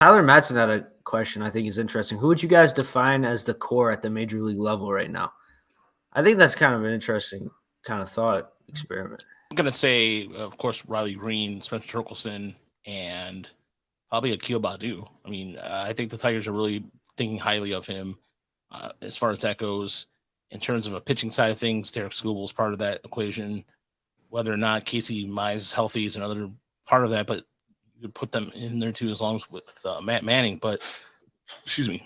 Tyler Matson had a question I think is interesting. Who would you guys define as the core at the major league level right now? I think that's kind of an interesting kind of thought experiment. I'm gonna say, of course, Riley Green, Spencer Torkelson, and probably Akil Badu. I mean, I think the Tigers are really thinking highly of him as far as that goes. In terms of a pitching side of things, Derek Skubal is part of that equation. Whether or not Casey Mize is healthy is another part of that, but you could put them in there too, as long as with Matt Manning. But excuse me,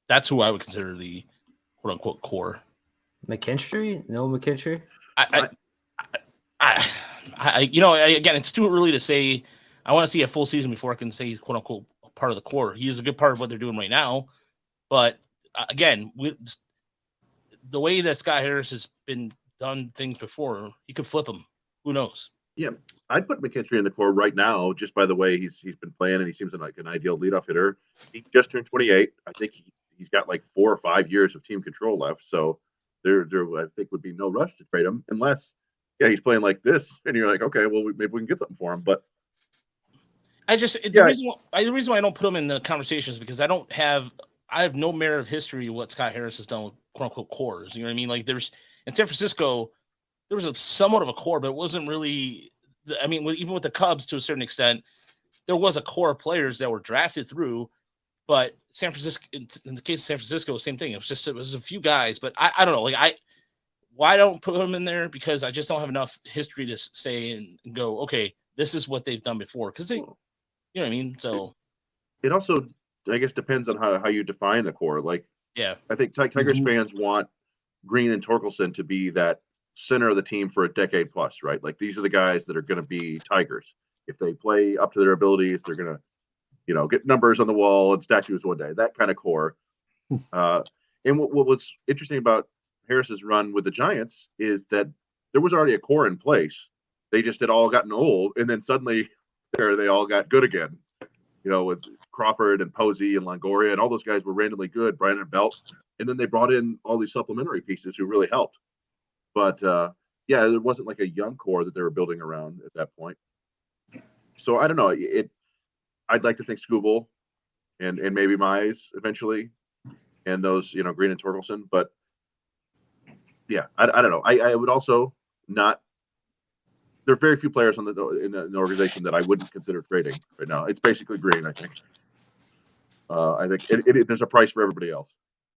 that's who I would consider the quote unquote core. McKinstry? No McKinstry? Again, it's too early to say. I want to see a full season before I can say he's quote unquote part of the core. He is a good part of what they're doing right now, but again, the way that Scott Harris has been done things before, you could flip him. Who knows? Yeah, I'd put McKinstry in the core right now, just by the way he's been playing, and he seems like an ideal leadoff hitter. He just turned 28. I think he's got like 4 or 5 years of team control left, so there I think would be no rush to trade him unless he's playing like this, and you're like, okay, well maybe we can get something for him. But the reason why I don't put him in the conversation is because I have no merit of history of what Scott Harris has done with quote unquote cores. You know what I mean? Like there's in San Francisco, there was a somewhat of a core, but it wasn't really. I mean, even with the Cubs to a certain extent, there was a core of players that were drafted through. But San Francisco, in the case of San Francisco, same thing. It was a few guys, but I don't know. Like why don't put them in there? Because I just don't have enough history to say and go, okay, this is what they've done before. Because you know what I mean. So it also, I guess, depends on how you define the core. Like, yeah, I think Tigers fans want Green and Torkelson to be that center of the team for a decade plus, right? Like these are the guys that are going to be Tigers. If they play up to their abilities, they're going to, get numbers on the wall and statues one day. That kind of core. And what was interesting about Harris's run with the Giants is that there was already a core in place. They just had all gotten old, and then suddenly they all got good again. With Crawford and Posey and Longoria, and all those guys were randomly good. Brandon Belt, and then they brought in all these supplementary pieces who really helped. But there wasn't like a young core that they were building around at that point. So I don't know. I'd like to think Skubal and maybe Mize eventually, and those Green and Torkelson. But yeah, I don't know. I would also not. There are very few players in the organization that I wouldn't consider trading right now. It's basically Green, I think. I think there's a price for everybody else.